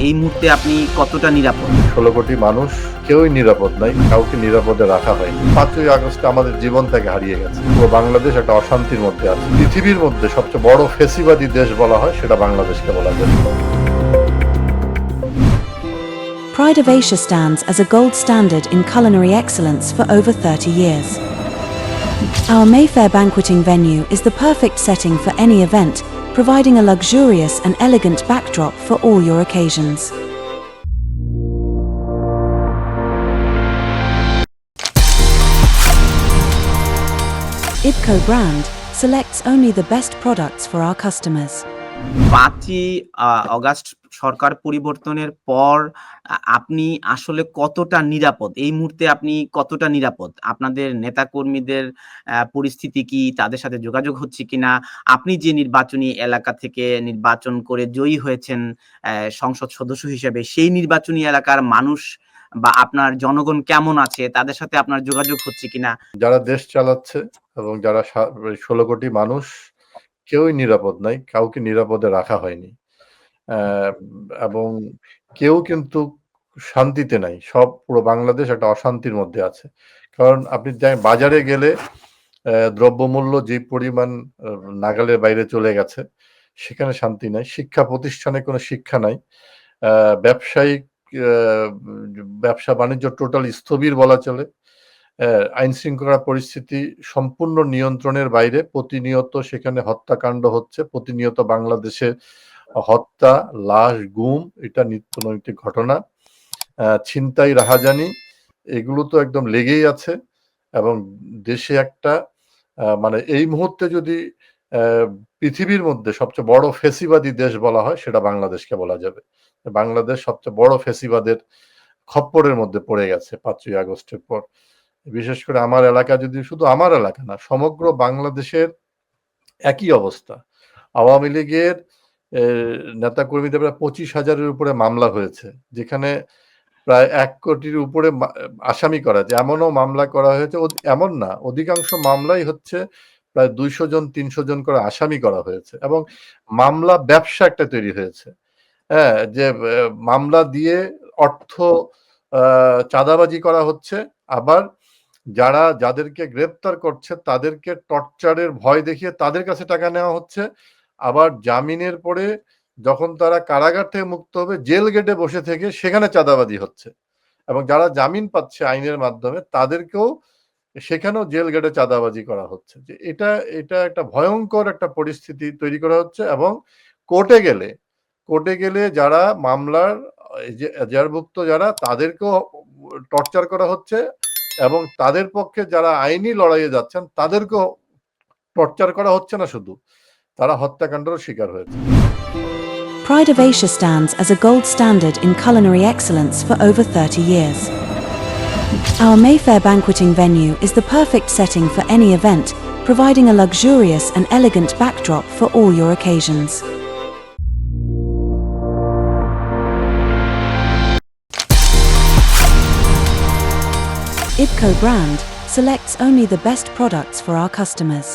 এই মুহূর্তে আপনি কতটা নিরাপদ? ১৬ কোটি মানুষ কেউই নিরাপদ নাই, কাউকে নিরাপদে রাখা হয়নি। ৫ই আগস্টে আমাদের জীবন থেকে হারিয়ে গেছে। পুরো বাংলাদেশ একটা অশান্তির মধ্যে আছে। পৃথিবীর মধ্যে সবচেয়ে বড় ফ্যাসিবাদী দেশ বলা হয়, সেটা বাংলাদেশকে বলা যায়। Pride of Asia stands as a gold standard in culinary excellence for over 30 years. Our Mayfair banqueting venue is the perfect setting for any event, providing a luxurious and elegant backdrop for all your occasions. IBCO brand selects only the best products for our customers. ৫ই August সরকার পরিবর্তনের পর আপনি আসলে কতটা নিরাপদ? এই মুহূর্তে আপনি কতটা নিরাপদ? আপনাদের নেতাকর্মীদের পরিস্থিতি কি? তাদের সাথে যোগাযোগ হচ্ছে কিনা? আপনি যে নির্বাচনী এলাকা থেকে নির্বাচন করে জয়ী হয়েছেন সংসদ সদস্য হিসেবে, সেই নির্বাচনী এলাকার মানুষ বা আপনার জনগণ কেমন আছে? তাদের সাথে আপনার যোগাযোগ হচ্ছে কিনা? যারা দেশ চালাচ্ছে এবং যারা ১৬ কোটি মানুষ কেউই নিরাপদ নাই, কাউকে নিরাপদে রাখা হয়নি। এবং কেউ কিন্তু শান্তিতে নাই। পুরো বাংলাদেশ একটা অশান্তির মধ্যে আছে। কারণ আপনি বাজারে গেলে দ্রব্যমূল্য যে পরিমাণ নাগালের বাইরে চলে গেছে, সেখানে শান্তি নাই। শিক্ষা প্রতিষ্ঠানে কোনো শিক্ষা নাই। ব্যবসায়িক ব্যবসা-বাণিজ্য টোটাল স্থবির বলা চলে। আইনশৃঙ্খলা পরিস্থিতি সম্পূর্ণ নিয়ন্ত্রণের বাইরে। প্রতিনিয়ত সেখানে হত্যাকাণ্ড হচ্ছে। প্রতিনিয়ত বাংলাদেশে হত্যা, লাশ, গুম এটা নিত্যনৈমিত্তিক ঘটনা। ছিনতাই, রাহাজানি এগুলো তো একদম লেগেই আছে এবং দেশে একটা মানে এই মুহূর্তে যদি পৃথিবীর মধ্যে সবচেয়ে বড় ফ্যাসিবাদী দেশ বলা হয়, সেটা বাংলাদেশকে বলা যাবে। বাংলাদেশ সবচেয়ে বড় ফ্যাসিবাদের খপ্পরের মধ্যে পড়ে গেছে ৫ই আগস্টের পর। বিশেষ করে আমার এলাকা, যদি শুধু আমার এলাকা না, সমগ্র বাংলাদেশের একই অবস্থা। আওয়ামী লীগের নেতাকর্মীদের প্রায় ২৫,০০০-এর উপরে মামলা হয়েছে, যেখানে প্রায় ১ কোটির উপরে আসামি করা হয়েছে। এমনও মামলা করা হয়েছে, এমন না, অধিকাংশ মামলাই হচ্ছে প্রায় ২০০ জন ৩০০ জন করে আসামি করা হয়েছে এবং মামলা ব্যবসা একটা তৈরি হয়েছে। হ্যাঁ, যে মামলা দিয়ে অর্থ চাঁদাবাজি করা হচ্ছে, আবার যাদেরকে গ্রেপ্তার করছে তাদেরকে টর্চারের ভয় দেখিয়ে তাদের কাছে টাকা নেওয়া হচ্ছে। আবার জামিনের পরে যখন তারা কারাগার থেকে মুক্ত হবে, জেল গেটে বসে থেকে সেখানে চাঁদাবাজি হচ্ছে এবং যারা জামিন পাচ্ছে আইনের মাধ্যমে তাদেরকেও সেখানেও জেল গেটে চাঁদাবাজি করা হচ্ছে। যে এটা একটা ভয়ঙ্কর একটা পরিস্থিতি তৈরি করা হচ্ছে এবং কোর্টে গেলে যারা মামলার এজাহারভুক্ত যারা, তাদেরকেও টর্চার করা হচ্ছে এবং তাদের পক্ষে যারা আইনি লড়াইয়ে যাচ্ছেন তাদেরকেও টর্চার করা হচ্ছে না, শুধু তারা হত্যাকাণ্ডেরও শিকার হয়েছে। Pride of Asia stands as a gold standard in culinary excellence for over 30 years. Our Mayfair banqueting venue is the perfect setting for any event, providing a luxurious and elegant backdrop for all your occasions. IBCO brand selects only the best products for our customers.